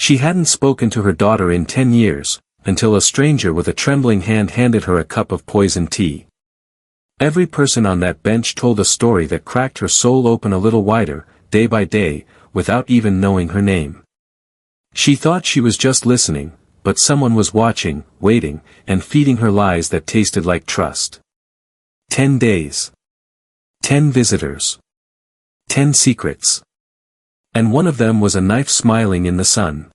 She hadn't spoken to her daughter in 10 years, until a stranger with a trembling hand handed her a cup of poisoned tea. Every person on that bench told a story that cracked her soul open a little wider, day by day, without even knowing her name. She thought she was just listening, but someone was watching, waiting, and feeding her lies that tasted like trust. 10 days. 10 visitors. 10 secrets. And one of them was a knife smiling in the sun.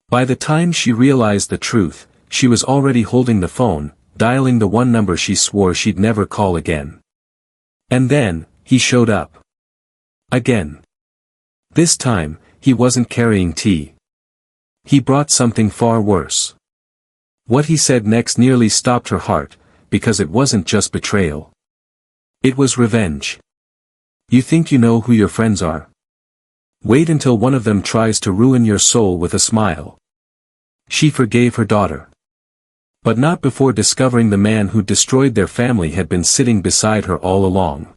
By the time she realized the truth, she was already holding the phone, dialing the one number she swore she'd never call again. And then, he showed up. Again. This time, he wasn't carrying tea. He brought something far worse. What he said next nearly stopped her heart, because it wasn't just betrayal. It was revenge. You think you know who your friends are? Wait until one of them tries to ruin your soul with a smile. She forgave her daughter. But not before discovering the man who destroyed their family had been sitting beside her all along.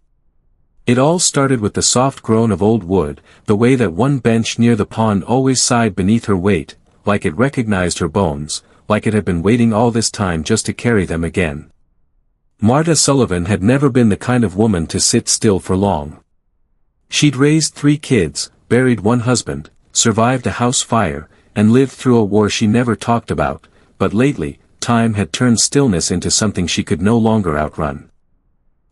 It all started with the soft groan of old wood, the way that one bench near the pond always sighed beneath her weight, like it recognized her bones, like it had been waiting all this time just to carry them again. Marta Sullivan had never been the kind of woman to sit still for long. She'd raised 3 kids, buried one husband, survived a house fire, and lived through a war she never talked about, but lately, time had turned stillness into something she could no longer outrun.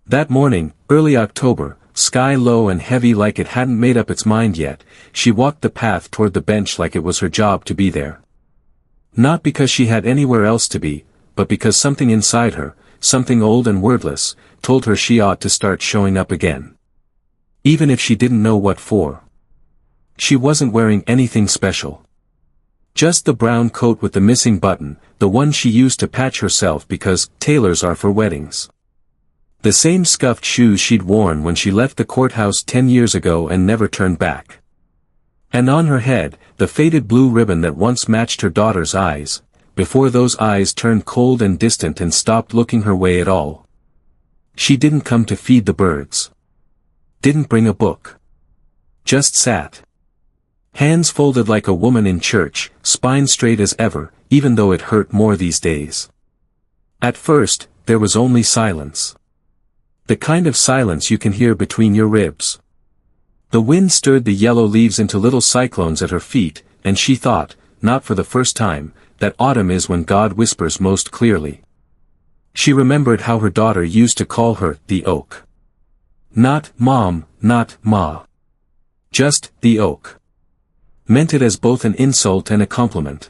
That morning, early October, sky low and heavy like it hadn't made up its mind yet, she walked the path toward the bench like it was her job to be there. Not because she had anywhere else to be, but because something inside her, something old and wordless, told her she ought to start showing up again. Even if she didn't know what for. She wasn't wearing anything special. Just the brown coat with the missing button, the one she used to patch herself because tailors are for weddings. The same scuffed shoes she'd worn when she left the courthouse 10 years ago and never turned back. And on her head, the faded blue ribbon that once matched her daughter's eyes, before those eyes turned cold and distant and stopped looking her way at all. She didn't come to feed the birds. Didn't bring a book. Just sat. Hands folded like a woman in church, spine straight as ever, even though it hurt more these days. At first, there was only silence. The kind of silence you can hear between your ribs. The wind stirred the yellow leaves into little cyclones at her feet, and she thought, not for the first time, that autumn is when God whispers most clearly. She remembered how her daughter used to call her, the oak. Not Mom, not Ma. Just, the oak. Meant it as both an insult and a compliment.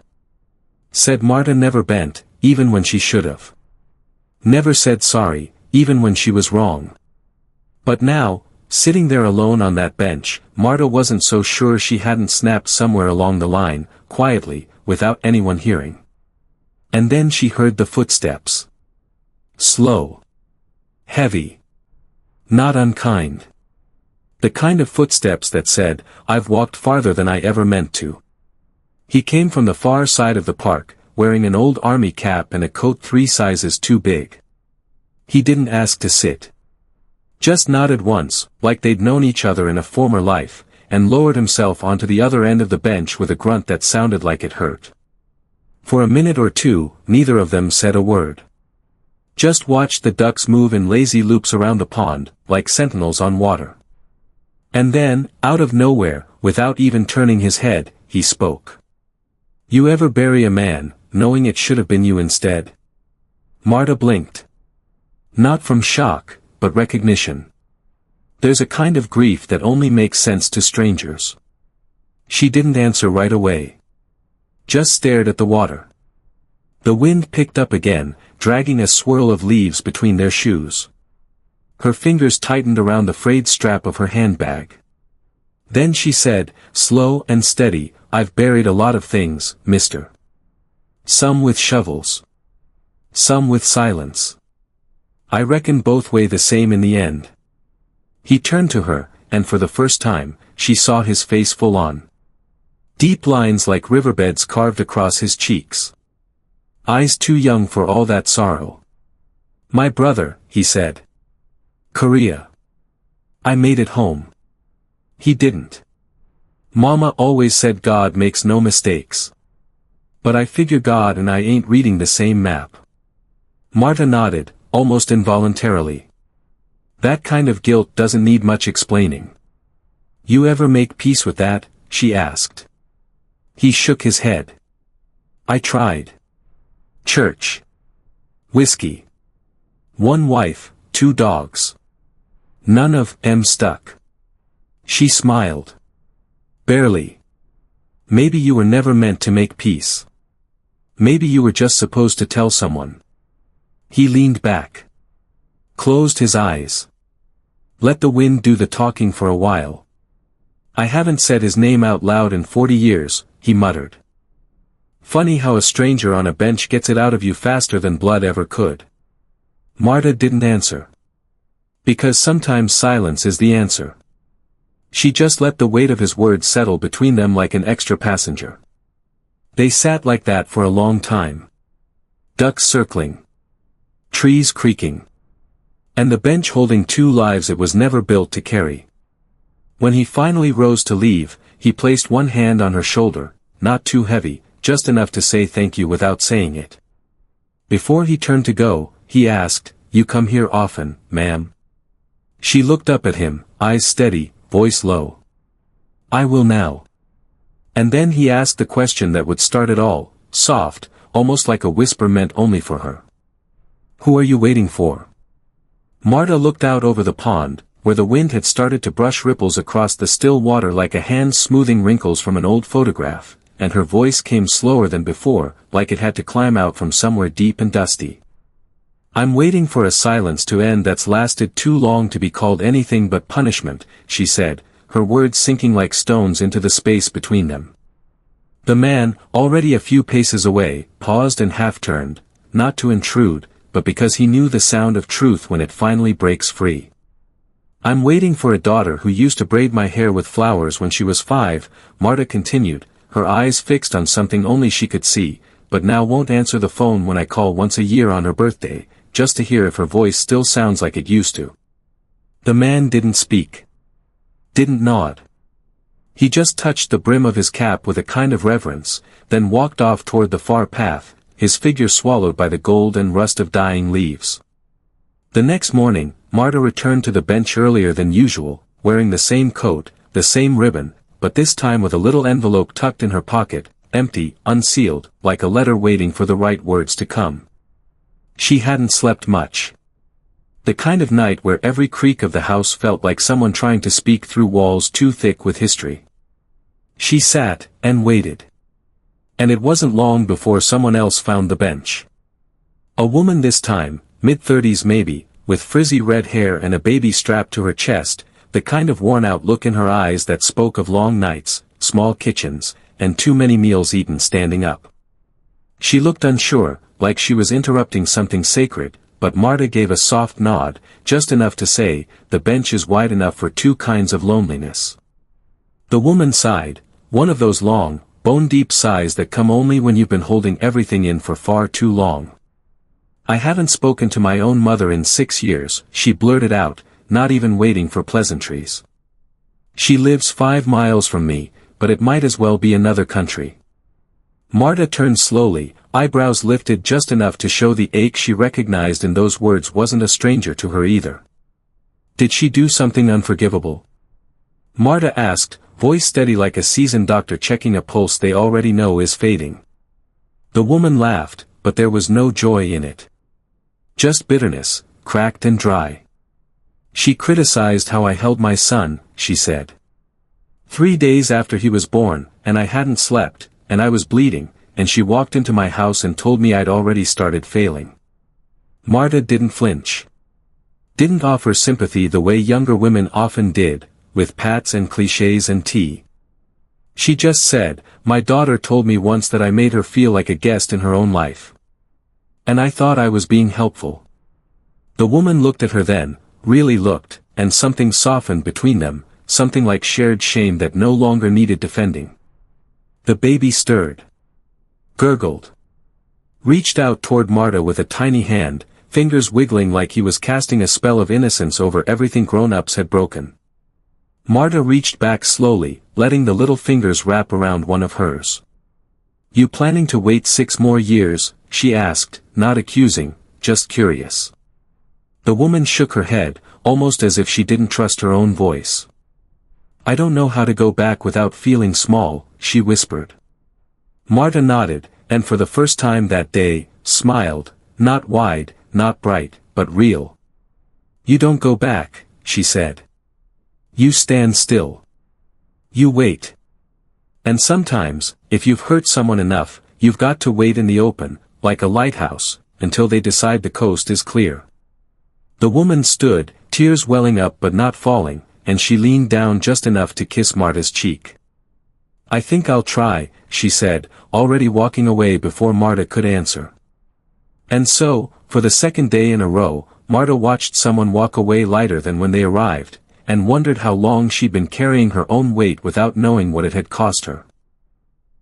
Said Marta never bent, even when she should have. Never said sorry, even when she was wrong. But now, sitting there alone on that bench, Marta wasn't so sure she hadn't snapped somewhere along the line, quietly, without anyone hearing. And then she heard the footsteps. Slow. Heavy. Not unkind. The kind of footsteps that said, I've walked farther than I ever meant to. He came from the far side of the park, wearing an old army cap and a coat 3 sizes too big. He didn't ask to sit. Just nodded once, like they'd known each other in a former life, and lowered himself onto the other end of the bench with a grunt that sounded like it hurt. For a minute or two, neither of them said a word. Just watched the ducks move in lazy loops around the pond, like sentinels on water. And then, out of nowhere, without even turning his head, he spoke. You ever bury a man, knowing it should have been you instead? Marta blinked. Not from shock, but recognition. There's a kind of grief that only makes sense to strangers. She didn't answer right away. Just stared at the water. The wind picked up again, dragging a swirl of leaves between their shoes. Her fingers tightened around the frayed strap of her handbag. Then she said, slow and steady, I've buried a lot of things, mister. Some with shovels. Some with silence. I reckon both weigh the same in the end. He turned to her, and for the first time, she saw his face full on. Deep lines like riverbeds carved across his cheeks. Eyes too young for all that sorrow. My brother, he said. Korea. I made it home. He didn't. Mama always said God makes no mistakes. But I figure God and I ain't reading the same map. Marta nodded, almost involuntarily. That kind of guilt doesn't need much explaining. You ever make peace with that? She asked. He shook his head. I tried. Church. Whiskey. One wife, 2 dogs. None of them stuck. She smiled. Barely. Maybe you were never meant to make peace. Maybe you were just supposed to tell someone. He leaned back. Closed his eyes. Let the wind do the talking for a while. I haven't said his name out loud in 40 years, he muttered. Funny how a stranger on a bench gets it out of you faster than blood ever could. Marta didn't answer. Because sometimes silence is the answer. She just let the weight of his words settle between them like an extra passenger. They sat like that for a long time. Ducks circling. Trees creaking. And the bench holding 2 lives it was never built to carry. When he finally rose to leave, he placed one hand on her shoulder, not too heavy, just enough to say thank you without saying it. Before he turned to go, he asked, You come here often, ma'am? She looked up at him, eyes steady, voice low. I will now. And then he asked the question that would start it all, soft, almost like a whisper meant only for her. Who are you waiting for? Marta looked out over the pond, where the wind had started to brush ripples across the still water like a hand smoothing wrinkles from an old photograph, and her voice came slower than before, like it had to climb out from somewhere deep and dusty. I'm waiting for a silence to end that's lasted too long to be called anything but punishment, she said, her words sinking like stones into the space between them. The man, already a few paces away, paused and half-turned, not to intrude, but because he knew the sound of truth when it finally breaks free. I'm waiting for a daughter who used to braid my hair with flowers when she was 5, Marta continued, her eyes fixed on something only she could see, but now won't answer the phone when I call once a year on her birthday, just to hear if her voice still sounds like it used to. The man didn't speak. Didn't nod. He just touched the brim of his cap with a kind of reverence, then walked off toward the far path, his figure swallowed by the gold and rust of dying leaves. The next morning, Marta returned to the bench earlier than usual, wearing the same coat, the same ribbon, but this time with a little envelope tucked in her pocket, empty, unsealed, like a letter waiting for the right words to come. She hadn't slept much. The kind of night where every creak of the house felt like someone trying to speak through walls too thick with history. She sat, and waited. And it wasn't long before someone else found the bench. A woman this time, mid-30s maybe, with frizzy red hair and a baby strapped to her chest, the kind of worn-out look in her eyes that spoke of long nights, small kitchens, and too many meals eaten standing up. She looked unsure, like she was interrupting something sacred, but Marta gave a soft nod, just enough to say, the bench is wide enough for 2 kinds of loneliness. The woman sighed, one of those long, bone-deep sighs that come only when you've been holding everything in for far too long. I haven't spoken to my own mother in 6 years, she blurted out, not even waiting for pleasantries. She lives 5 miles from me, but it might as well be another country. Marta turned slowly, eyebrows lifted just enough to show the ache she recognized in those words wasn't a stranger to her either. Did she do something unforgivable? Marta asked, voice steady like a seasoned doctor checking a pulse they already know is fading. The woman laughed, but there was no joy in it. Just bitterness, cracked and dry. She criticized how I held my son, she said. 3 days after he was born, and I hadn't slept, and I was bleeding, and she walked into my house and told me I'd already started failing. Marta didn't flinch. Didn't offer sympathy the way younger women often did, with pats and clichés and tea. She just said, my daughter told me once that I made her feel like a guest in her own life. And I thought I was being helpful. The woman looked at her then, really looked, and something softened between them, something like shared shame that no longer needed defending. The baby stirred. Gurgled. Reached out toward Marta with a tiny hand, fingers wiggling like he was casting a spell of innocence over everything grown-ups had broken. Marta reached back slowly, letting the little fingers wrap around one of hers. "You planning to wait 6 more years?" she asked, not accusing, just curious. The woman shook her head, almost as if she didn't trust her own voice. "I don't know how to go back without feeling small," she whispered. Marta nodded, and for the first time that day, smiled, not wide, not bright, but real. "You don't go back," she said. "You stand still. You wait. And sometimes, if you've hurt someone enough, you've got to wait in the open, like a lighthouse, until they decide the coast is clear." The woman stood, tears welling up but not falling, and she leaned down just enough to kiss Marta's cheek. "I think I'll try," she said, already walking away before Marta could answer. And so, for the second day in a row, Marta watched someone walk away lighter than when they arrived, and wondered how long she'd been carrying her own weight without knowing what it had cost her.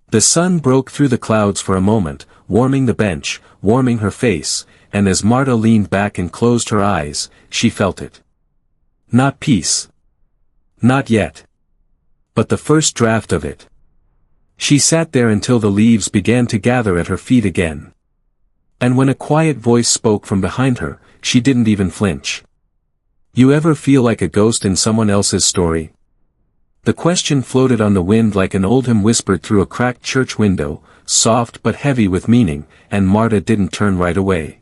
The sun broke through the clouds for a moment, warming the bench, warming her face, and as Marta leaned back and closed her eyes, she felt it. Not peace. Not yet. But the first draft of it. She sat there until the leaves began to gather at her feet again. And when a quiet voice spoke from behind her, she didn't even flinch. "You ever feel like a ghost in someone else's story?" The question floated on the wind like an old hymn whispered through a cracked church window, soft but heavy with meaning, and Marta didn't turn right away.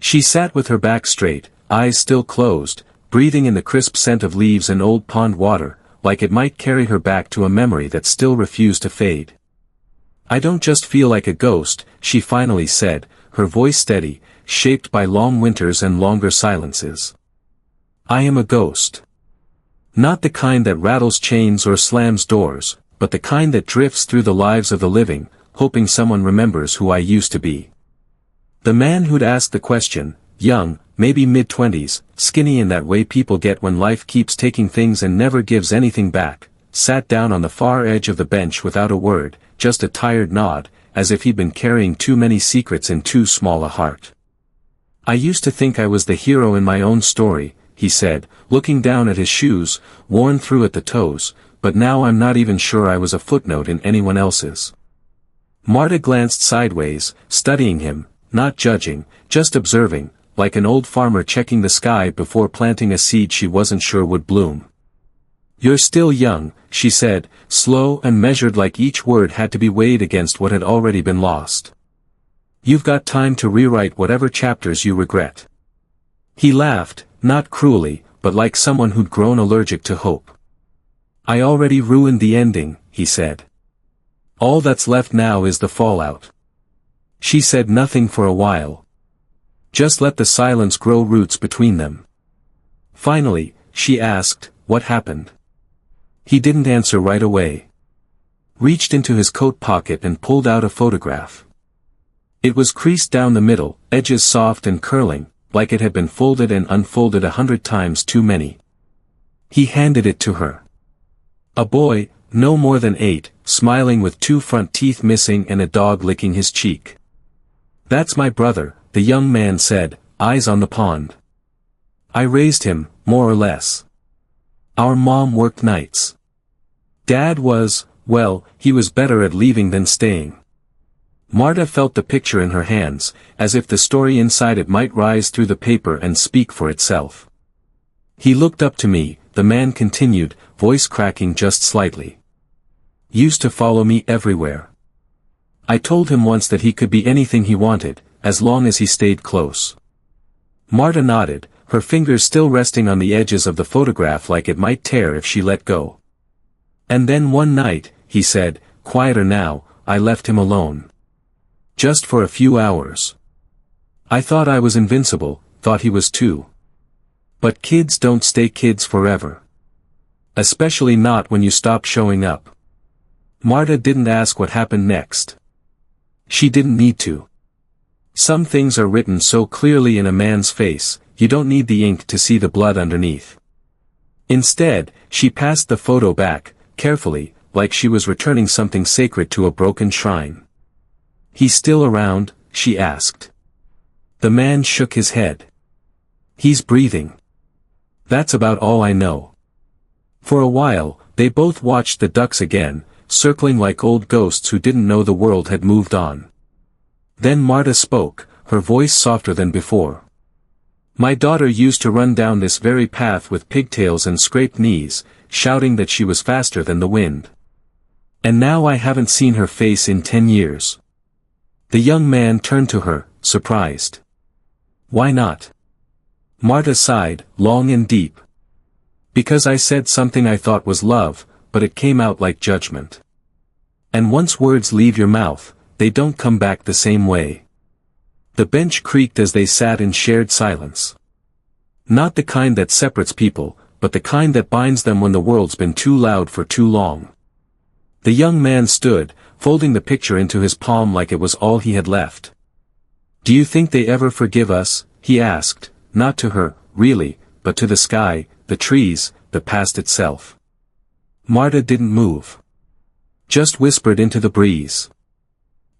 She sat with her back straight, eyes still closed, breathing in the crisp scent of leaves and old pond water, like it might carry her back to a memory that still refused to fade. "I don't just feel like a ghost," she finally said, her voice steady, shaped by long winters and longer silences. "I am a ghost. Not the kind that rattles chains or slams doors, but the kind that drifts through the lives of the living, hoping someone remembers who I used to be." The man who'd asked the question, young, maybe mid-20s, skinny in that way people get when life keeps taking things and never gives anything back, sat down on the far edge of the bench without a word, just a tired nod, as if he'd been carrying too many secrets in too small a heart. "I used to think I was the hero in my own story," he said, looking down at his shoes, worn through at the toes, "but now I'm not even sure I was a footnote in anyone else's." Marta glanced sideways, studying him, not judging, just observing, like an old farmer checking the sky before planting a seed she wasn't sure would bloom. "You're still young," she said, slow and measured like each word had to be weighed against what had already been lost. "You've got time to rewrite whatever chapters you regret." He laughed, not cruelly, but like someone who'd grown allergic to hope. "I already ruined the ending," he said. "All that's left now is the fallout." She said nothing for a while. Just let the silence grow roots between them. Finally, she asked, "What happened?" He didn't answer right away. Reached into his coat pocket and pulled out a photograph. It was creased down the middle, edges soft and curling, like it had been folded and unfolded 100 times too many. He handed it to her. A boy, no more than 8, smiling with 2 front teeth missing and a dog licking his cheek. "That's my brother," the young man said, eyes on the pond. "I raised him, more or less. Our mom worked nights. Dad was, well, he was better at leaving than staying." Marta felt the picture in her hands, as if the story inside it might rise through the paper and speak for itself. "He looked up to me," the man continued, voice cracking just slightly. "Used to follow me everywhere. I told him once that he could be anything he wanted, as long as he stayed close." Marta nodded, her fingers still resting on the edges of the photograph like it might tear if she let go. "And then one night," he said, quieter now, "I left him alone. Just for a few hours. I thought I was invincible, thought he was too. But kids don't stay kids forever. Especially not when you stop showing up." Marta didn't ask what happened next. She didn't need to. Some things are written so clearly in a man's face, you don't need the ink to see the blood underneath. Instead, she passed the photo back, carefully, like she was returning something sacred to a broken shrine. "He's still around?" she asked. The man shook his head. "He's breathing. That's about all I know." For a while, They both watched the ducks again, circling like old ghosts who didn't know the world had moved on. Then Marta spoke, her voice softer than before. My daughter used to run down this very path with pigtails and scraped knees, shouting that she was faster than the wind. And now I haven't seen her face in 10 years. The young man turned to her, surprised. Why not? Marta sighed, long and deep. Because I said something I thought was love, but it came out like judgment. And once words leave your mouth, they don't come back the same way. The bench creaked as they sat in shared silence. Not the kind that separates people, but the kind that binds them when the world's been too loud for too long. The young man stood, folding the picture into his palm like it was all he had left. Do you think they ever forgive us? He asked, not to her, really, but to the sky, the trees, the past itself. Marta didn't move. Just whispered into the breeze.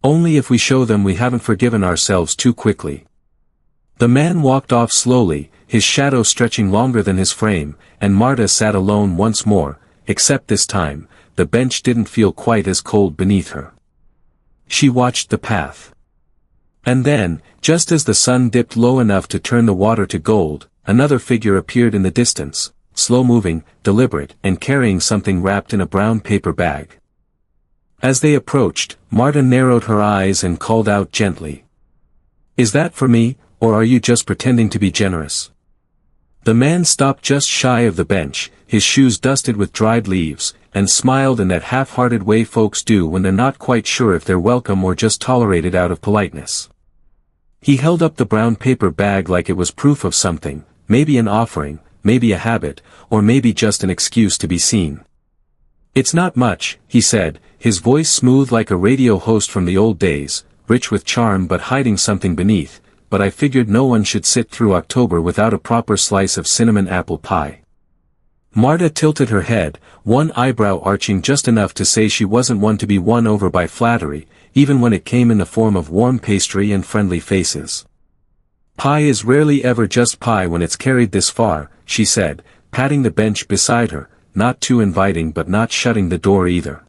Only if we show them we haven't forgiven ourselves too quickly. The man walked off slowly, his shadow stretching longer than his frame, and Marta sat alone once more, except this time, the bench didn't feel quite as cold beneath her. She watched the path. And then, just as the sun dipped low enough to turn the water to gold, another figure appeared in the distance, slow-moving, deliberate, and carrying something wrapped in a brown paper bag. As they approached, Marta narrowed her eyes and called out gently. Is that for me, or are you just pretending to be generous? The man stopped just shy of the bench, his shoes dusted with dried leaves, and smiled in that half-hearted way folks do when they're not quite sure if they're welcome or just tolerated out of politeness. He held up the brown paper bag like it was proof of something, maybe an offering, maybe a habit, or maybe just an excuse to be seen. It's not much, he said, his voice smooth like a radio host from the old days, rich with charm but hiding something beneath, but I figured no one should sit through October without a proper slice of cinnamon apple pie. Marta tilted her head, one eyebrow arching just enough to say she wasn't one to be won over by flattery, even when it came in the form of warm pastry and friendly faces. Pie is rarely ever just pie when it's carried this far, she said, patting the bench beside her, not too inviting but not shutting the door either.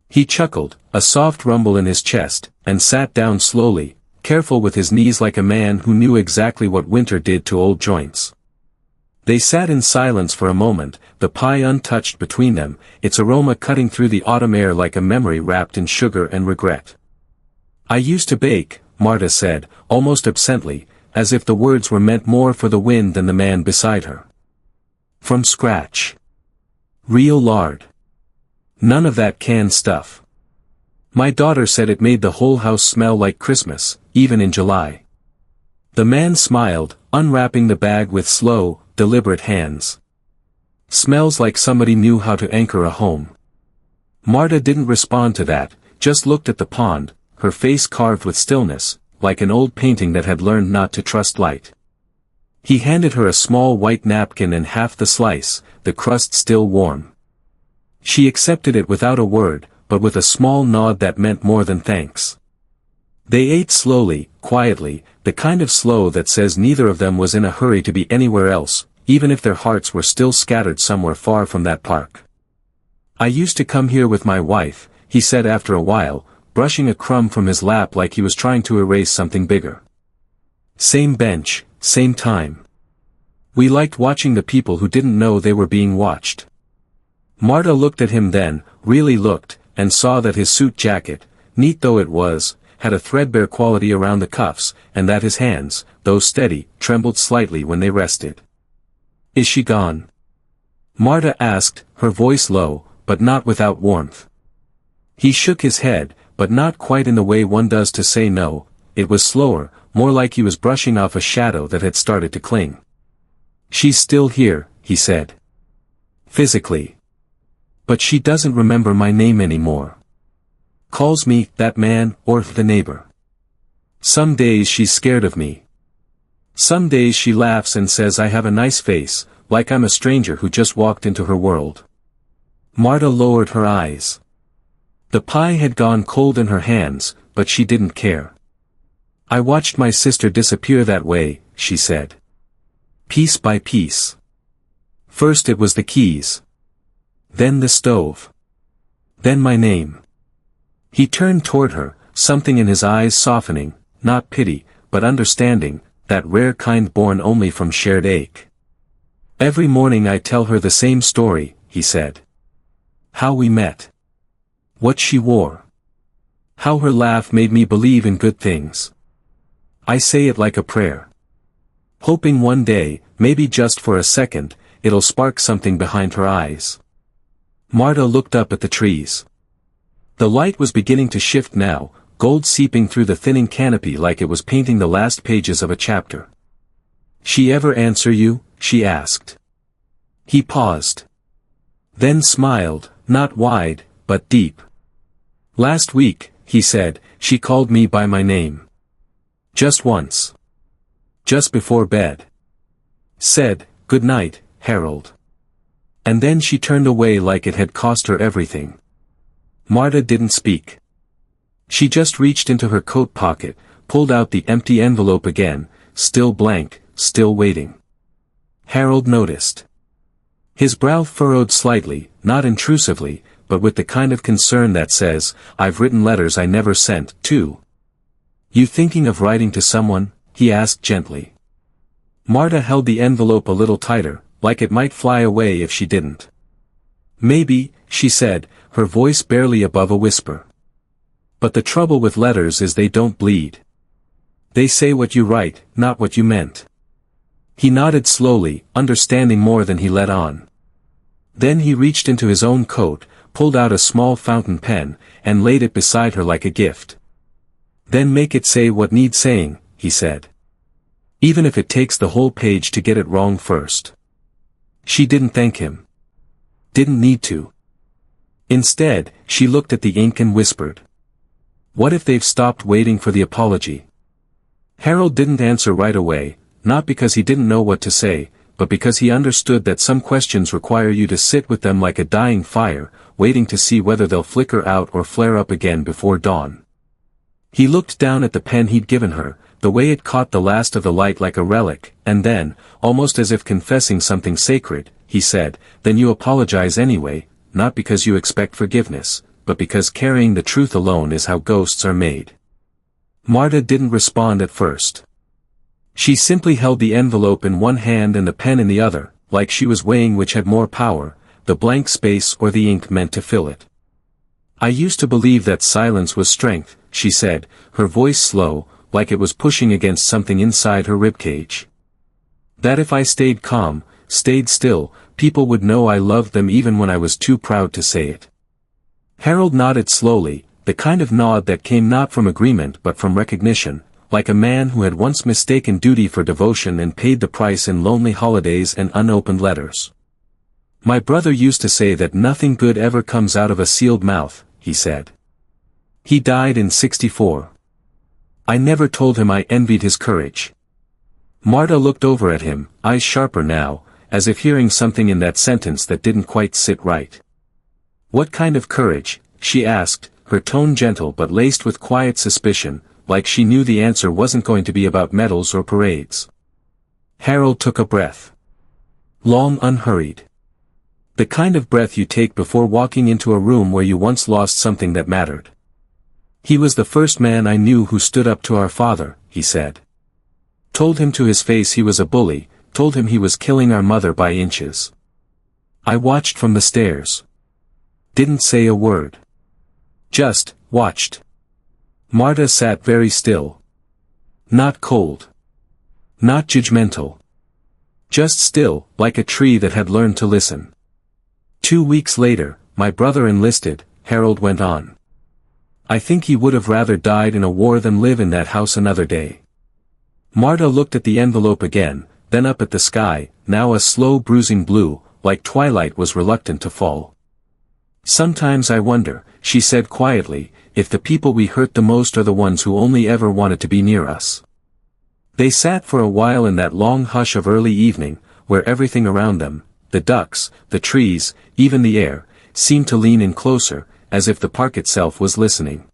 He chuckled, a soft rumble in his chest, and sat down slowly, careful with his knees like a man who knew exactly what winter did to old joints. They sat in silence for a moment, the pie untouched between them, its aroma cutting through the autumn air like a memory wrapped in sugar and regret. I used to bake, Marta said, almost absently, as if the words were meant more for the wind than the man beside her. From scratch. Real lard. None of that canned stuff. My daughter said it made the whole house smell like Christmas, even in July. The man smiled, unwrapping the bag with slow, deliberate hands. Smells like somebody knew how to anchor a home. Marta didn't respond to that, just looked at the pond, her face carved with stillness, like an old painting that had learned not to trust light. He handed her a small white napkin and half the slice, the crust still warm. She accepted it without a word, but with a small nod that meant more than thanks. They ate slowly, quietly, the kind of slow that says neither of them was in a hurry to be anywhere else, even if their hearts were still scattered somewhere far from that park. I used to come here with my wife, he said after a while, brushing a crumb from his lap like he was trying to erase something bigger. Same bench, same time. We liked watching the people who didn't know they were being watched. Marta looked at him then, really looked, and saw that his suit jacket, neat though it was, had a threadbare quality around the cuffs, and that his hands, though steady, trembled slightly when they rested. Is she gone? Marta asked, her voice low, but not without warmth. He shook his head, but not quite in the way one does to say no, it was slower, more like he was brushing off a shadow that had started to cling. She's still here, he said. Physically. But she doesn't remember my name anymore. Calls me, that man, or the neighbor. Some days she's scared of me. Some days she laughs and says I have a nice face, like I'm a stranger who just walked into her world. Marta lowered her eyes. The pie had gone cold in her hands, but she didn't care. I watched my sister disappear that way, she said. Piece by piece. First it was the keys. Then the stove. Then my name. He turned toward her, something in his eyes softening, not pity, but understanding, that rare kind born only from shared ache. Every morning I tell her the same story, he said. How we met. What she wore. How her laugh made me believe in good things. I say it like a prayer. Hoping one day, maybe just for a second, it'll spark something behind her eyes. Marta looked up at the trees. The light was beginning to shift now, gold seeping through the thinning canopy like it was painting the last pages of a chapter. She ever answer you? She asked. He paused. Then smiled, not wide, but deep. Last week, he said, she called me by my name. Just once. Just before bed. Said, "Good night, Harold." And then she turned away like it had cost her everything. Marta didn't speak. She just reached into her coat pocket, pulled out the empty envelope again, still blank, still waiting. Harold noticed. His brow furrowed slightly, not intrusively, but with the kind of concern that says, "I've written letters I never sent, too." "You thinking of writing to someone?" he asked gently. Marta held the envelope a little tighter, like it might fly away if she didn't. "Maybe," she said, her voice barely above a whisper. "But the trouble with letters is they don't bleed. They say what you write, not what you meant." He nodded slowly, understanding more than he let on. Then he reached into his own coat, pulled out a small fountain pen, and laid it beside her like a gift. "Then make it say what needs saying," he said. "Even if it takes the whole page to get it wrong first." She didn't thank him. Didn't need to. Instead, she looked at the ink and whispered. "What if they've stopped waiting for the apology?" Harold didn't answer right away, not because he didn't know what to say, but because he understood that some questions require you to sit with them like a dying fire, waiting to see whether they'll flicker out or flare up again before dawn. He looked down at the pen he'd given her, the way it caught the last of the light like a relic, and then, almost as if confessing something sacred, he said, "Then you apologize anyway, not because you expect forgiveness, but because carrying the truth alone is how ghosts are made." Marta didn't respond at first. She simply held the envelope in one hand and the pen in the other, like she was weighing which had more power, the blank space or the ink meant to fill it. "I used to believe that silence was strength," she said, her voice slow, like it was pushing against something inside her ribcage. "That if I stayed calm, stayed still, people would know I loved them even when I was too proud to say it." Harold nodded slowly, the kind of nod that came not from agreement but from recognition, like a man who had once mistaken duty for devotion and paid the price in lonely holidays and unopened letters. "My brother used to say that nothing good ever comes out of a sealed mouth," he said. "He died in '64. I never told him I envied his courage." Marta looked over at him, eyes sharper now, as if hearing something in that sentence that didn't quite sit right. "What kind of courage?" she asked, her tone gentle but laced with quiet suspicion, like she knew the answer wasn't going to be about medals or parades. Harold took a breath. Long, unhurried. The kind of breath you take before walking into a room where you once lost something that mattered. "He was the first man I knew who stood up to our father," he said. "Told him to his face he was a bully, told him he was killing our mother by inches. I watched from the stairs. Didn't say a word. Just watched." Marta sat very still. Not cold. Not judgmental. Just still, like a tree that had learned to listen. "2 weeks later, my brother enlisted," Harold went on. "I think he would have rather died in a war than live in that house another day." Marta looked at the envelope again, then up at the sky, now a slow bruising blue, like twilight was reluctant to fall. "Sometimes I wonder," she said quietly, "if the people we hurt the most are the ones who only ever wanted to be near us." They sat for a while in that long hush of early evening, where everything around them, the ducks, the trees, even the air, seemed to lean in closer, as if the park itself was listening.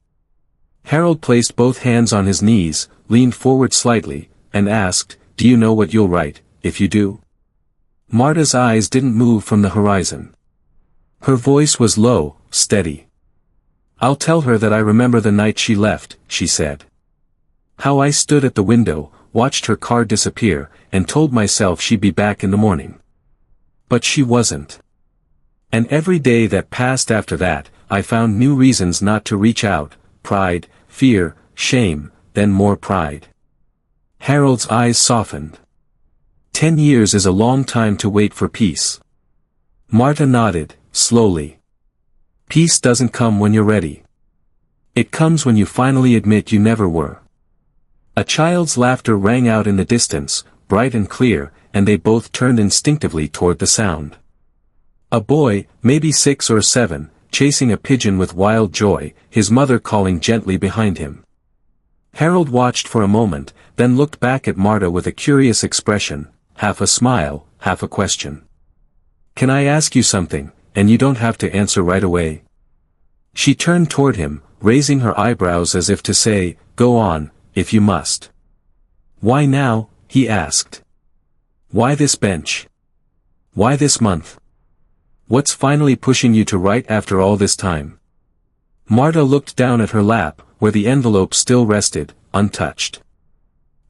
Harold placed both hands on his knees, leaned forward slightly, and asked, "Do you know what you'll write, if you do?" Marta's eyes didn't move from the horizon. Her voice was low, steady. "I'll tell her that I remember the night she left," she said. "How I stood at the window, watched her car disappear, and told myself she'd be back in the morning. But she wasn't. And every day that passed after that, I found new reasons not to reach out, pride, fear, shame, then more pride." Harold's eyes softened. 10 years is a long time to wait for peace. Marta nodded, slowly. "Peace doesn't come when you're ready. It comes when you finally admit you never were." A child's laughter rang out in the distance, bright and clear, and they both turned instinctively toward the sound. A boy, maybe 6 or 7, chasing a pigeon with wild joy, his mother calling gently behind him. Harold watched for a moment, then looked back at Marta with a curious expression, half a smile, half a question. "Can I ask you something, and you don't have to answer right away?" She turned toward him, raising her eyebrows as if to say, "Go on, if you must." "Why now?" he asked. "Why this bench? Why this month? What's finally pushing you to write after all this time?" Marta looked down at her lap, where the envelope still rested, untouched.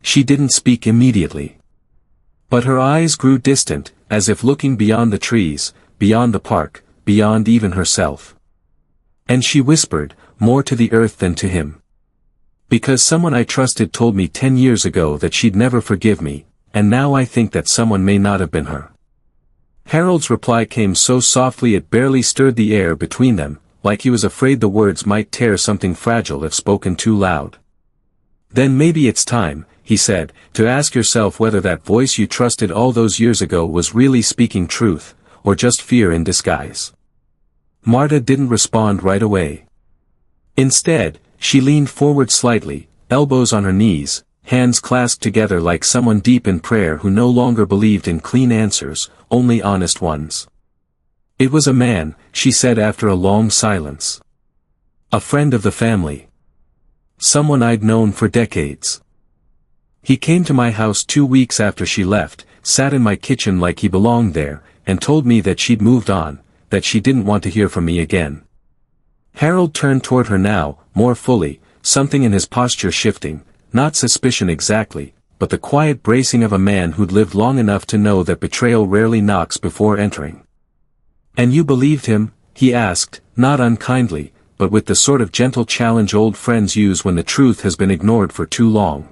She didn't speak immediately. But her eyes grew distant, as if looking beyond the trees, beyond the park, beyond even herself. And she whispered, more to the earth than to him. "Because someone I trusted told me 10 years ago that she'd never forgive me, and now I think that someone may not have been her." Harold's reply came so softly it barely stirred the air between them, like he was afraid the words might tear something fragile if spoken too loud. "Then maybe it's time," he said, "to ask yourself whether that voice you trusted all those years ago was really speaking truth, or just fear in disguise." Marta didn't respond right away. Instead, she leaned forward slightly, elbows on her knees, hands clasped together like someone deep in prayer who no longer believed in clean answers, only honest ones. "It was a man," she said after a long silence. "A friend of the family. Someone I'd known for decades. He came to my house 2 weeks after she left, sat in my kitchen like he belonged there, and told me that she'd moved on, that she didn't want to hear from me again." Harold turned toward her now, more fully, something in his posture shifting, not suspicion exactly, but the quiet bracing of a man who'd lived long enough to know that betrayal rarely knocks before entering. "And you believed him?" he asked, not unkindly, but with the sort of gentle challenge old friends use when the truth has been ignored for too long.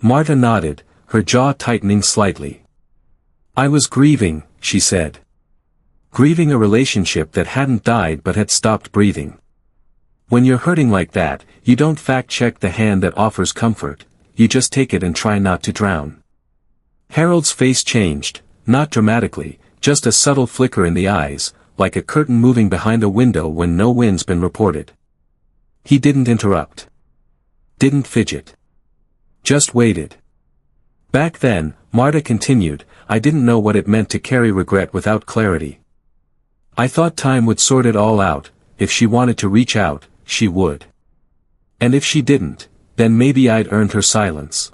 Marta nodded, her jaw tightening slightly. "I was grieving," she said. "Grieving a relationship that hadn't died but had stopped breathing. When you're hurting like that, you don't fact-check the hand that offers comfort, you just take it and try not to drown." Harold's face changed, not dramatically, just a subtle flicker in the eyes, like a curtain moving behind a window when no wind's been reported. He didn't interrupt. Didn't fidget. Just waited. "Back then," Marta continued, "I didn't know what it meant to carry regret without clarity. I thought time would sort it all out, if she wanted to reach out, she would. And if she didn't, then maybe I'd earned her silence."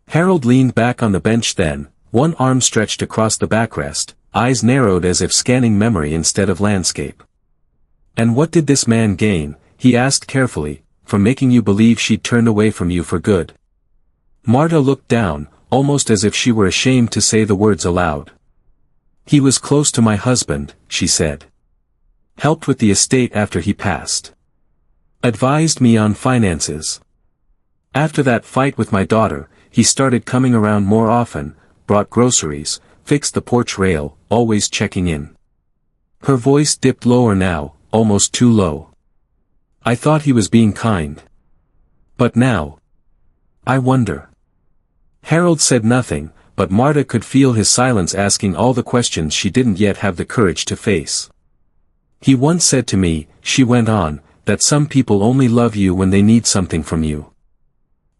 Harold leaned back on the bench then, one arm stretched across the backrest, eyes narrowed as if scanning memory instead of landscape. "And what did this man gain," he asked carefully, "from making you believe she'd turned away from you for good?" Marta looked down, almost as if she were ashamed to say the words aloud. "He was close to my husband," she said. "Helped with the estate after he passed. Advised me on finances. After that fight with my daughter, he started coming around more often, brought groceries, fixed the porch rail, always checking in." Her voice dipped lower now, almost too low. "I thought he was being kind. But now, I wonder." Harold said nothing, but Marta could feel his silence asking all the questions she didn't yet have the courage to face. "He once said to me," she went on, "that some people only love you when they need something from you."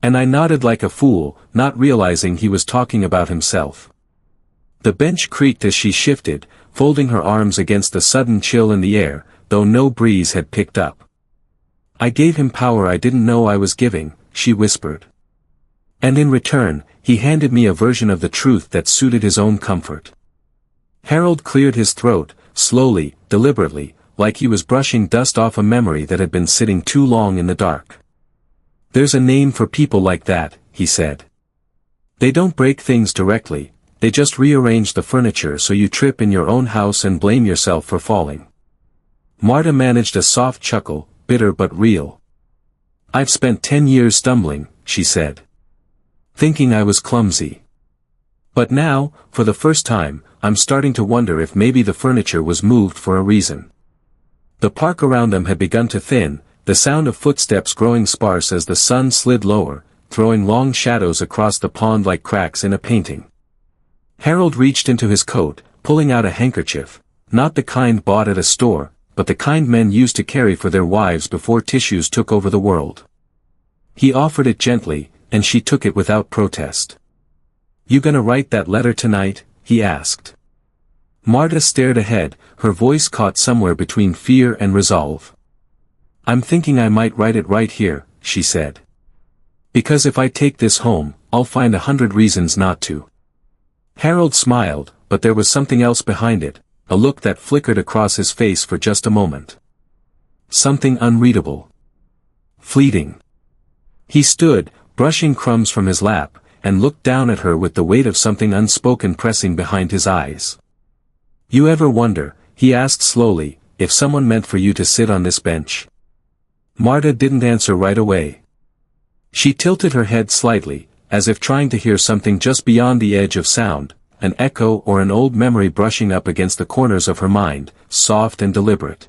And I nodded like a fool, not realizing he was talking about himself. The bench creaked as she shifted, folding her arms against the sudden chill in the air, though no breeze had picked up. "I gave him power I didn't know I was giving," she whispered. "And in return, he handed me a version of the truth that suited his own comfort." Harold cleared his throat, slowly, deliberately, like he was brushing dust off a memory that had been sitting too long in the dark. "There's a name for people like that," he said. "They don't break things directly, they just rearrange the furniture so you trip in your own house and blame yourself for falling." Marta managed a soft chuckle, bitter but real. "I've spent 10 years stumbling," she said. "Thinking I was clumsy. But now, for the first time, I'm starting to wonder if maybe the furniture was moved for a reason." The park around them had begun to thin, the sound of footsteps growing sparse as the sun slid lower, throwing long shadows across the pond like cracks in a painting. Harold reached into his coat, pulling out a handkerchief, not the kind bought at a store, but the kind men used to carry for their wives before tissues took over the world. He offered it gently, and she took it without protest. "You gonna write that letter tonight?" he asked. Marta stared ahead, her voice caught somewhere between fear and resolve. "I'm thinking I might write it right here," she said. "Because if I take this home, I'll find 100 reasons not to." Harold smiled, but there was something else behind it, a look that flickered across his face for just a moment. Something unreadable. Fleeting. He stood, brushing crumbs from his lap, and looked down at her with the weight of something unspoken pressing behind his eyes. "You ever wonder," he asked slowly, "if someone meant for you to sit on this bench?" Marta didn't answer right away. She tilted her head slightly, as if trying to hear something just beyond the edge of sound, an echo or an old memory brushing up against the corners of her mind, soft and deliberate.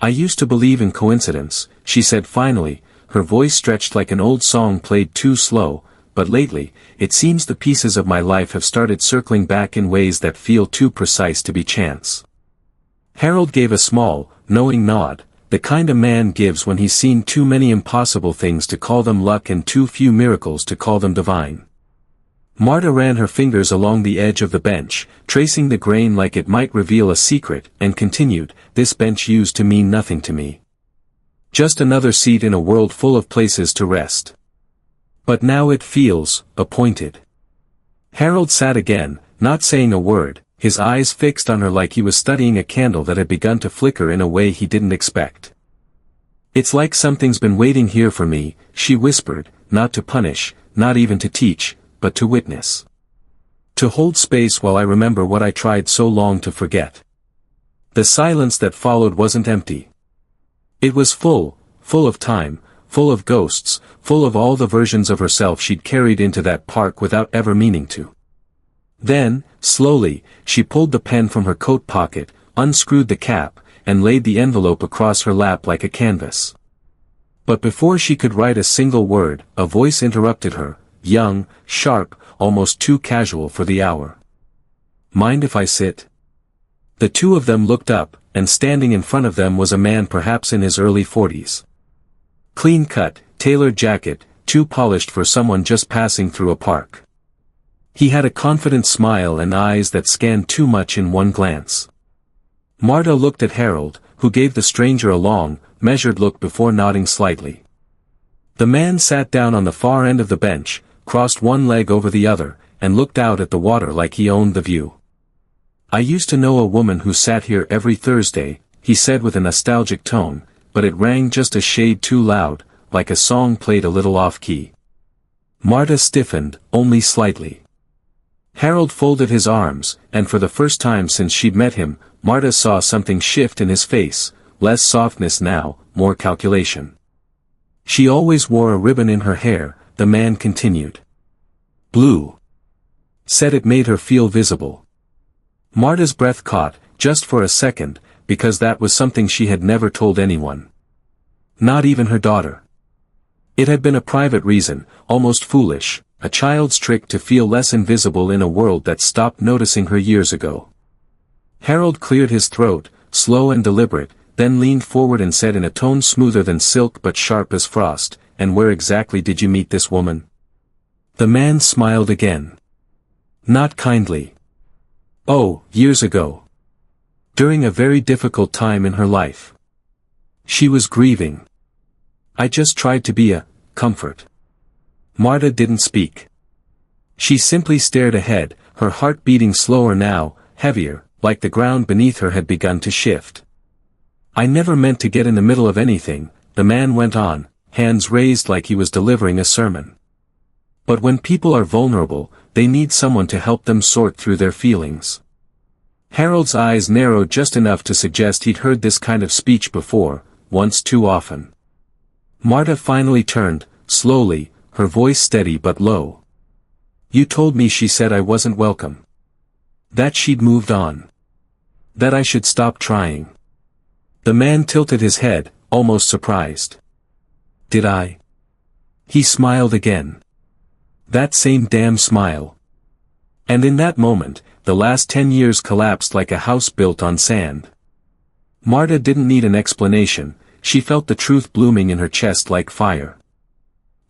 "I used to believe in coincidence," she said finally, her voice stretched like an old song played too slow, "but lately, it seems the pieces of my life have started circling back in ways that feel too precise to be chance." Harold gave a small, knowing nod, the kind a man gives when he's seen too many impossible things to call them luck and too few miracles to call them divine. Marta ran her fingers along the edge of the bench, tracing the grain like it might reveal a secret, and continued, "This bench used to mean nothing to me. Just another seat in a world full of places to rest. But now it feels appointed." Harold sat again, not saying a word, his eyes fixed on her like he was studying a candle that had begun to flicker in a way he didn't expect. "It's like something's been waiting here for me," she whispered, "not to punish, not even to teach, but to witness. To hold space while I remember what I tried so long to forget." The silence that followed wasn't empty. It was full of time, full of ghosts, full of all the versions of herself she'd carried into that park without ever meaning to. Then, slowly, she pulled the pen from her coat pocket, unscrewed the cap, and laid the envelope across her lap like a canvas. But before she could write a single word, a voice interrupted her, young, sharp, almost too casual for the hour. "Mind if I sit?" The two of them looked up, and standing in front of them was a man perhaps in his early 40s. Clean-cut, tailored jacket, too polished for someone just passing through a park. He had a confident smile and eyes that scanned too much in one glance. Marta looked at Harold, who gave the stranger a long, measured look before nodding slightly. The man sat down on the far end of the bench, crossed one leg over the other, and looked out at the water like he owned the view. "I used to know a woman who sat here every Thursday," he said with a nostalgic tone, but it rang just a shade too loud, like a song played a little off-key. Marta stiffened, only slightly. Harold folded his arms, and for the first time since she'd met him, Marta saw something shift in his face, less softness now, more calculation. "She always wore a ribbon in her hair," the man continued. "Blue." Said it made her feel visible. Marta's breath caught, just for a second, because that was something she had never told anyone. Not even her daughter. It had been a private reason, almost foolish, a child's trick to feel less invisible in a world that stopped noticing her years ago. Harold cleared his throat, slow and deliberate, then leaned forward and said in a tone smoother than silk but sharp as frost, "And where exactly did you meet this woman?" The man smiled again. Not kindly. "Oh, years ago. During a very difficult time in her life. She was grieving. I just tried to be a comfort." Marta didn't speak. She simply stared ahead, her heart beating slower now, heavier, like the ground beneath her had begun to shift. "I never meant to get in the middle of anything," the man went on, hands raised like he was delivering a sermon. "But when people are vulnerable, they need someone to help them sort through their feelings." Harold's eyes narrowed just enough to suggest he'd heard this kind of speech before, once too often. Marta finally turned, slowly, her voice steady but low. "You told me," she said, "I wasn't welcome. That she'd moved on. That I should stop trying." The man tilted his head, almost surprised. "Did I?" He smiled again. That same damn smile. And in that moment, the last 10 years collapsed like a house built on sand. Marta didn't need an explanation, she felt the truth blooming in her chest like fire.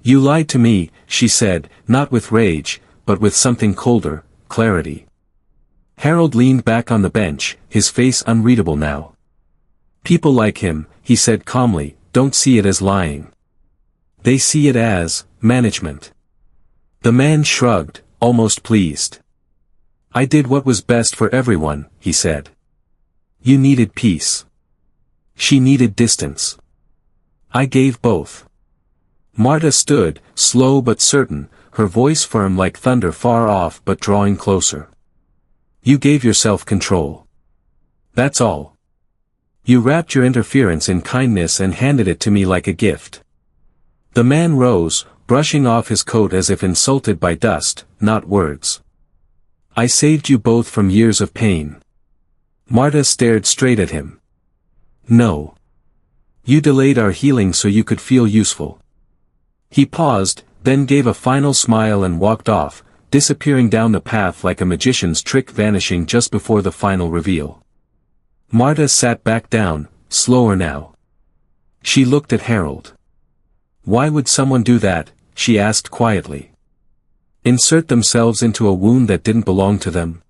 "You lied to me," she said, not with rage, but with something colder, clarity. Harold leaned back on the bench, his face unreadable now. "People like him," he said calmly, "don't see it as lying. They see it as management." The man shrugged, almost pleased. "I did what was best for everyone," he said. "You needed peace. She needed distance. I gave both." Marta stood, slow but certain, her voice firm like thunder far off but drawing closer. "You gave yourself control. That's all. You wrapped your interference in kindness and handed it to me like a gift." The man rose, brushing off his coat as if insulted by dust, not words. "I saved you both from years of pain." Marta stared straight at him. "No. You delayed our healing so you could feel useful." He paused, then gave a final smile and walked off, disappearing down the path like a magician's trick, vanishing just before the final reveal. Marta sat back down, slower now. She looked at Harold. "Why would someone do that?" she asked quietly. "Insert themselves into a wound that didn't belong to them?"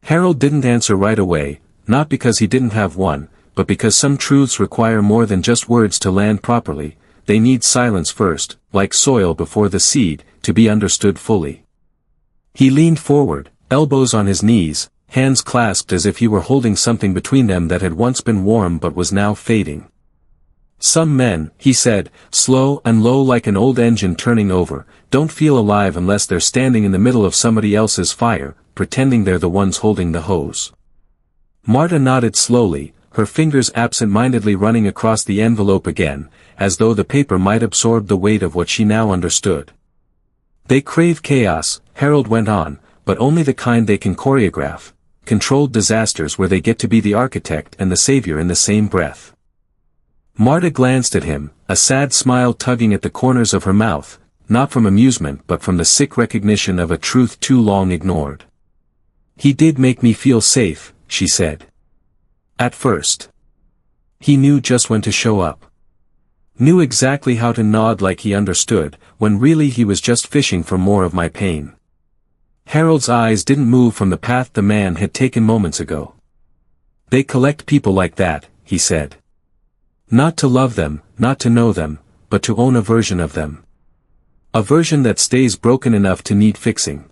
Harold didn't answer right away, not because he didn't have one, but because some truths require more than just words to land properly. They need silence first, like soil before the seed, to be understood fully. He leaned forward, elbows on his knees, hands clasped as if he were holding something between them that had once been warm but was now fading. "Some men," he said, slow and low like an old engine turning over, "don't feel alive unless they're standing in the middle of somebody else's fire, pretending they're the ones holding the hose." Marta nodded slowly, her fingers absent-mindedly running across the envelope again, as though the paper might absorb the weight of what she now understood. "They crave chaos," Harold went on, "but only the kind they can choreograph, controlled disasters where they get to be the architect and the savior in the same breath." Marta glanced at him, a sad smile tugging at the corners of her mouth, not from amusement but from the sick recognition of a truth too long ignored. "He did make me feel safe," she said. "At first. He knew just when to show up. Knew exactly how to nod like he understood, when really he was just fishing for more of my pain." Harold's eyes didn't move from the path the man had taken moments ago. "They collect people like that," he said. "Not to love them, not to know them, but to own a version of them. A version that stays broken enough to need fixing."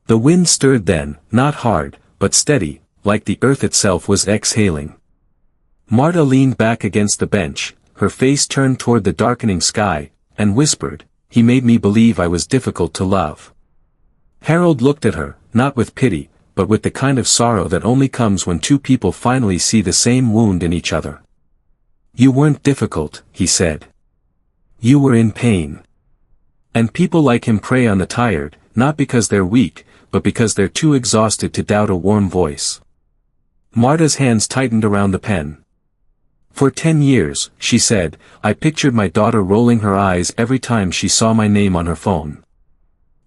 The wind stirred then, not hard, but steady, like the earth itself was exhaling. Marta leaned back against the bench, her face turned toward the darkening sky, and whispered, "He made me believe I was difficult to love." Harold looked at her, not with pity, but with the kind of sorrow that only comes when two people finally see the same wound in each other. "You weren't difficult," he said. "You were in pain. And people like him prey on the tired, not because they're weak, but because they're too exhausted to doubt a warm voice." Marta's hands tightened around the pen. "For 10 years, she said, I pictured my daughter rolling her eyes every time she saw my name on her phone.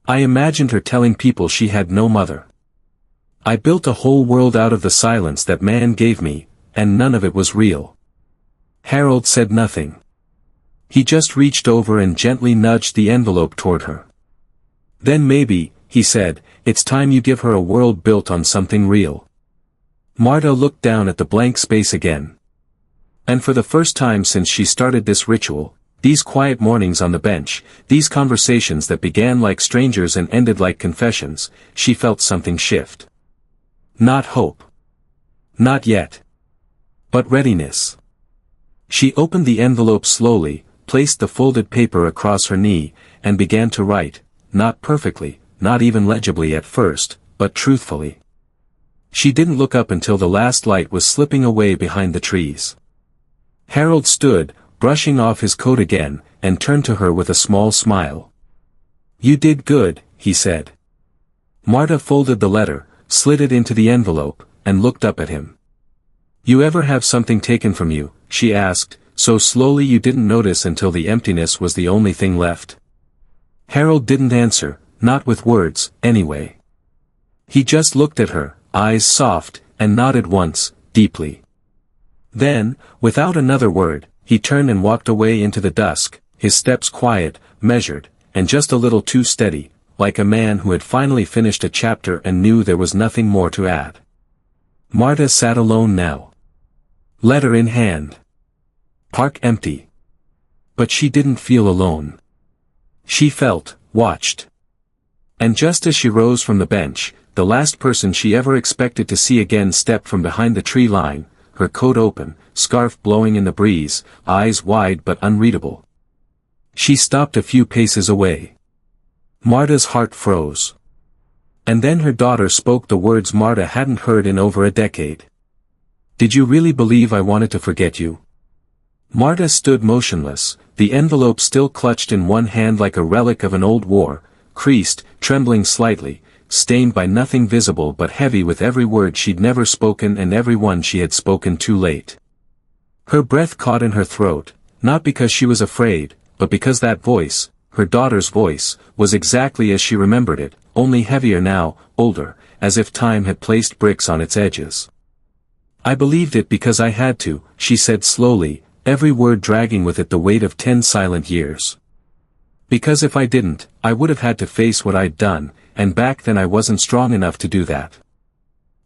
I imagined her telling people she had no mother. I built a whole world out of the silence that man gave me, and none of it was real." Harold said nothing. He just reached over and gently nudged the envelope toward her. "Then maybe," he said, "it's time you give her a world built on something real." Marta looked down at the blank space again. And for the first time since she started this ritual, these quiet mornings on the bench, these conversations that began like strangers and ended like confessions, she felt something shift. Not hope. Not yet. But readiness. She opened the envelope slowly, placed the folded paper across her knee, and began to write, not perfectly, not even legibly at first, but truthfully. She didn't look up until the last light was slipping away behind the trees. Harold stood, brushing off his coat again, and turned to her with a small smile. "You did good," he said. Marta folded the letter, slid it into the envelope, and looked up at him. "You ever have something taken from you?" she asked, so slowly you didn't notice until the emptiness was the only thing left. Harold didn't answer, not with words, anyway. He just looked at her, eyes soft, and nodded once, deeply. Then, without another word, he turned and walked away into the dusk, his steps quiet, measured, and just a little too steady, like a man who had finally finished a chapter and knew there was nothing more to add. Marta sat alone now. Letter in hand. Park empty. But she didn't feel alone. She felt, watched. And just as she rose from the bench, the last person she ever expected to see again stepped from behind the tree line, her coat open, scarf blowing in the breeze, eyes wide but unreadable. She stopped a few paces away. Marta's heart froze. And then her daughter spoke the words Marta hadn't heard in over a decade. "Did you really believe I wanted to forget you?" Marta stood motionless, the envelope still clutched in one hand like a relic of an old war, creased, trembling slightly, stained by nothing visible but heavy with every word she'd never spoken and every one she had spoken too late. Her breath caught in her throat, not because she was afraid, but because that voice, her daughter's voice, was exactly as she remembered it, only heavier now, older, as if time had placed bricks on its edges. "I believed it because I had to," she said slowly, every word dragging with it the weight of 10 silent years. "Because if I didn't, I would have had to face what I'd done, and back then I wasn't strong enough to do that."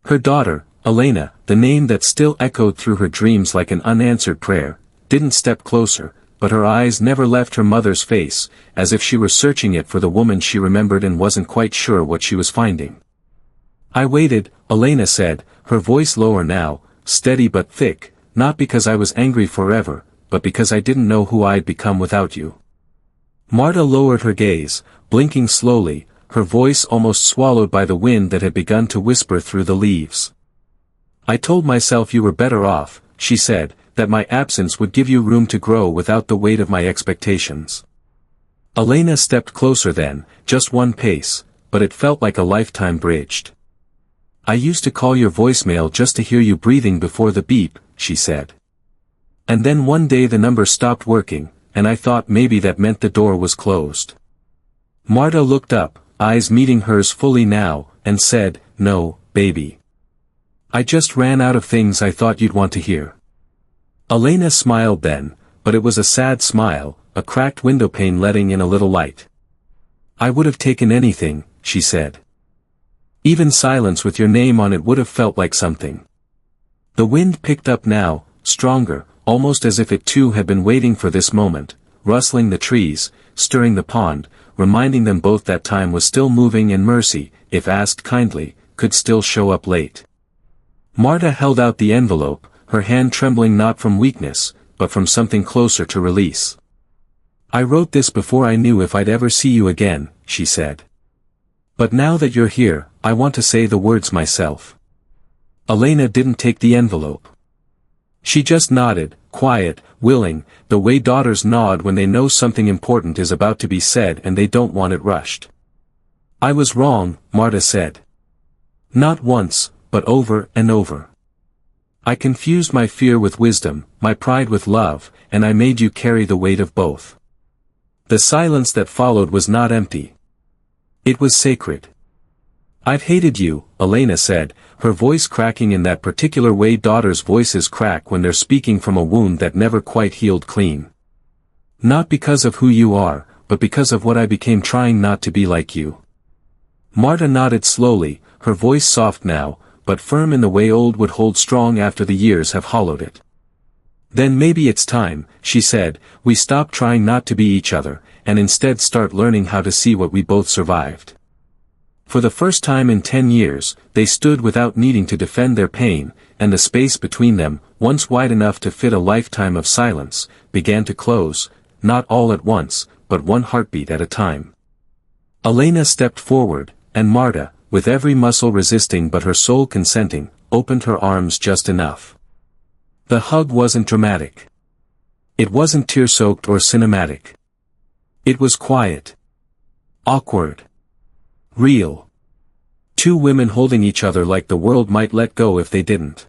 Her daughter, Elena, the name that still echoed through her dreams like an unanswered prayer, didn't step closer, but her eyes never left her mother's face, as if she were searching it for the woman she remembered and wasn't quite sure what she was finding. "I waited," Elena said, her voice lower now, steady but thick, "not because I was angry forever, but because I didn't know who I'd become without you." Marta lowered her gaze, blinking slowly, her voice almost swallowed by the wind that had begun to whisper through the leaves. "I told myself you were better off," she said, "that my absence would give you room to grow without the weight of my expectations." Elena stepped closer then, just one pace, but it felt like a lifetime bridged. "I used to call your voicemail just to hear you breathing before the beep," she said. "And then one day the number stopped working, and I thought maybe that meant the door was closed." Marta looked up, eyes meeting hers fully now, and said, "No, baby. I just ran out of things I thought you'd want to hear." Elena smiled then, but it was a sad smile, a cracked windowpane letting in a little light. "I would have taken anything," she said. "Even silence with your name on it would have felt like something." The wind picked up now, stronger, almost as if it too had been waiting for this moment, rustling the trees, stirring the pond, reminding them both that time was still moving and mercy, if asked kindly, could still show up late. Marta held out the envelope, her hand trembling not from weakness, but from something closer to release. "I wrote this before I knew if I'd ever see you again," she said. "But now that you're here, I want to say the words myself." Elena didn't take the envelope. She just nodded, quiet, willing, the way daughters nod when they know something important is about to be said and they don't want it rushed. "I was wrong," Marta said. "Not once, but over and over. I confused my fear with wisdom, my pride with love, and I made you carry the weight of both." The silence that followed was not empty. It was sacred. "I've hated you," Elena said, her voice cracking in that particular way daughters' voices crack when they're speaking from a wound that never quite healed clean. "Not because of who you are, but because of what I became trying not to be like you." Marta nodded slowly, her voice soft now, but firm in the way old would hold strong after the years have hollowed it. "Then maybe it's time," she said, "we stop trying not to be each other, and instead start learning how to see what we both survived." For the first time in 10 years, they stood without needing to defend their pain, and the space between them, once wide enough to fit a lifetime of silence, began to close, not all at once, but one heartbeat at a time. Elena stepped forward, and Marta, with every muscle resisting but her soul consenting, opened her arms just enough. The hug wasn't dramatic. It wasn't tear-soaked or cinematic. It was quiet. Awkward. Real. Two women holding each other like the world might let go if they didn't.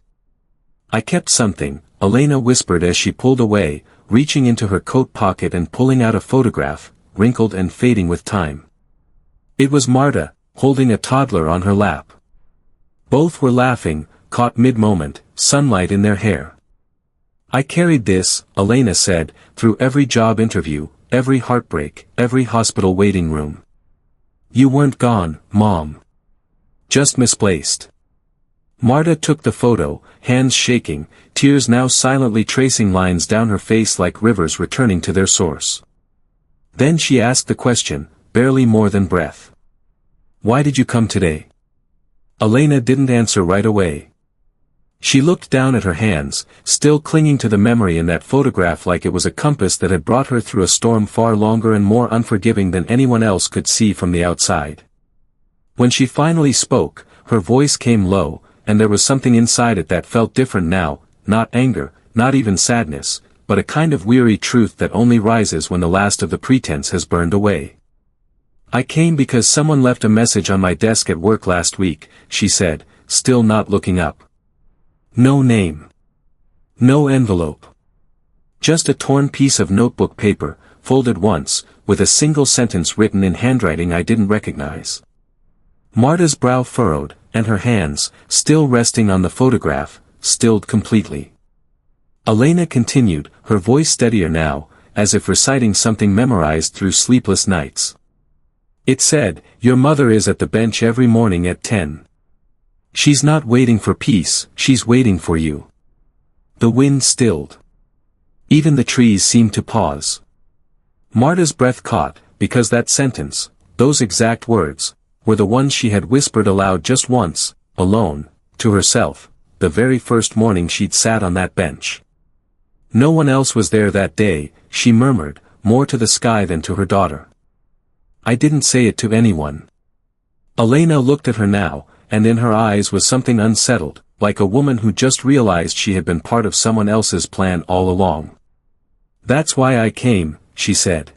"I kept something," Elena whispered as she pulled away, reaching into her coat pocket and pulling out a photograph, wrinkled and fading with time. It was Marta, holding a toddler on her lap. Both were laughing, caught mid-moment, sunlight in their hair. "I carried this," Elena said, "through every job interview, every heartbreak, every hospital waiting room. You weren't gone, Mom. Just misplaced." Marta took the photo, hands shaking, tears now silently tracing lines down her face like rivers returning to their source. Then she asked the question, barely more than breath. "Why did you come today?" Elena didn't answer right away. She looked down at her hands, still clinging to the memory in that photograph like it was a compass that had brought her through a storm far longer and more unforgiving than anyone else could see from the outside. When she finally spoke, her voice came low, and there was something inside it that felt different now, not anger, not even sadness, but a kind of weary truth that only rises when the last of the pretense has burned away. "I came because someone left a message on my desk at work last week," she said, still not looking up. No name. No envelope. Just a torn piece of notebook paper, folded once, with a single sentence written in handwriting I didn't recognize. Marta's brow furrowed, and her hands, still resting on the photograph, stilled completely. Elena continued, her voice steadier now, as if reciting something memorized through sleepless nights. It said, "Your mother is at the bench every morning at 10. She's not waiting for peace, she's waiting for you." The wind stilled. Even the trees seemed to pause. Marta's breath caught, because that sentence, those exact words, were the ones she had whispered aloud just once, alone, to herself, the very first morning she'd sat on that bench. No one else was there that day, she murmured, more to the sky than to her daughter. "I didn't say it to anyone." Elena looked at her now, and in her eyes was something unsettled, like a woman who just realized she had been part of someone else's plan all along. "That's why I came," she said.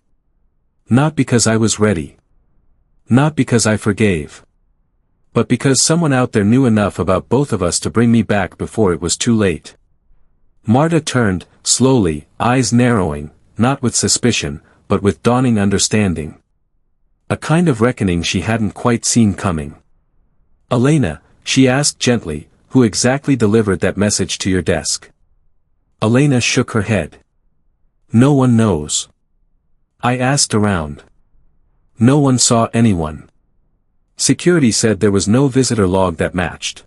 "Not because I was ready. Not because I forgave. But because someone out there knew enough about both of us to bring me back before it was too late." Marta turned, slowly, eyes narrowing, not with suspicion, but with dawning understanding. A kind of reckoning she hadn't quite seen coming. "Elena," she asked gently, "who exactly delivered that message to your desk?" Elena shook her head. "No one knows. I asked around. No one saw anyone. Security said there was no visitor log that matched.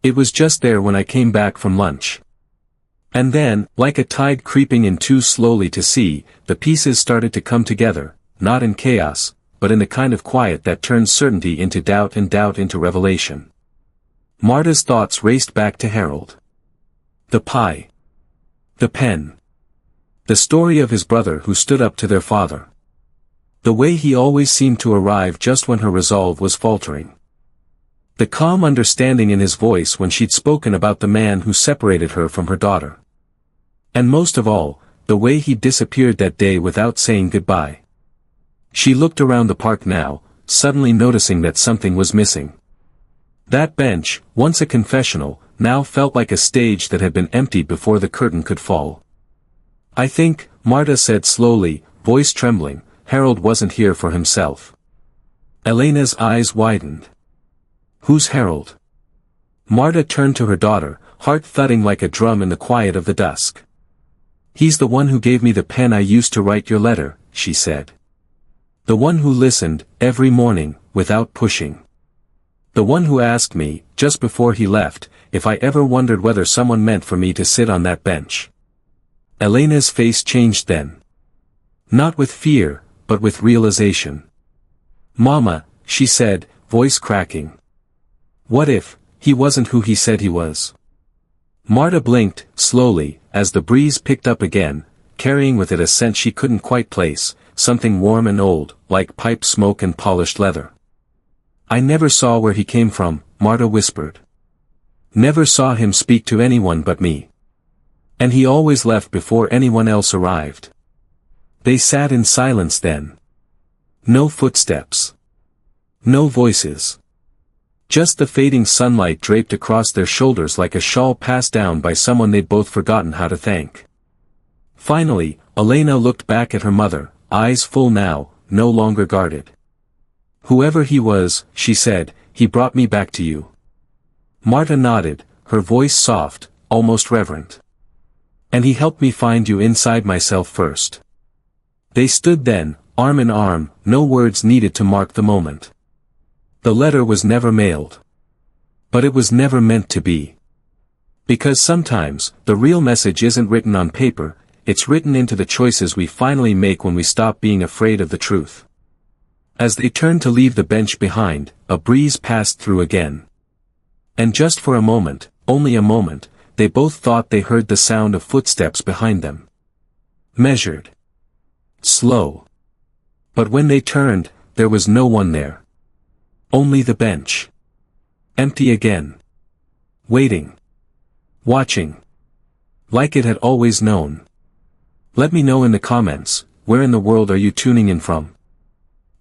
It was just there when I came back from lunch. And then, like a tide creeping in too slowly to see, the pieces started to come together, not in chaos, but in the kind of quiet that turns certainty into doubt and doubt into revelation." Marta's thoughts raced back to Harold. The pie. The pen. The story of his brother who stood up to their father. The way he always seemed to arrive just when her resolve was faltering. The calm understanding in his voice when she'd spoken about the man who separated her from her daughter. And most of all, the way he disappeared that day without saying goodbye. She looked around the park now, suddenly noticing that something was missing. That bench, once a confessional, now felt like a stage that had been emptied before the curtain could fall. "I think," Marta said slowly, voice trembling, "Harold wasn't here for himself." Elena's eyes widened. "Who's Harold?" Marta turned to her daughter, heart thudding like a drum in the quiet of the dusk. "He's the one who gave me the pen I used to write your letter," she said. "The one who listened, every morning, without pushing. The one who asked me, just before he left, if I ever wondered whether someone meant for me to sit on that bench." Elena's face changed then. Not with fear, but with realization. "Mama," she said, voice cracking. What if he wasn't who he said he was? Marta blinked, slowly, as the breeze picked up again, carrying with it a scent she couldn't quite place, something warm and old, like pipe smoke and polished leather. I never saw where he came from, Marta whispered. Never saw him speak to anyone but me. And he always left before anyone else arrived. They sat in silence then. No footsteps. No voices. Just the fading sunlight draped across their shoulders like a shawl passed down by someone they'd both forgotten how to thank. Finally, Elena looked back at her mother, eyes full now, no longer guarded. Whoever he was, she said, he brought me back to you. Marta nodded, her voice soft, almost reverent. And he helped me find you inside myself first. They stood then, arm in arm, no words needed to mark the moment. The letter was never mailed. But it was never meant to be. Because sometimes, the real message isn't written on paper, it's written into the choices we finally make when we stop being afraid of the truth. As they turned to leave the bench behind, a breeze passed through again. And just for a moment, only a moment, they both thought they heard the sound of footsteps behind them. Measured. Slow. But when they turned, there was no one there. Only the bench. Empty again. Waiting. Watching. Like it had always known. Let me know in the comments, where in the world are you tuning in from?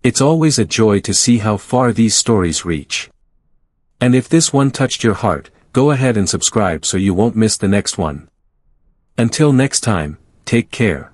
It's always a joy to see how far these stories reach. And if this one touched your heart, go ahead and subscribe so you won't miss the next one. Until next time, take care.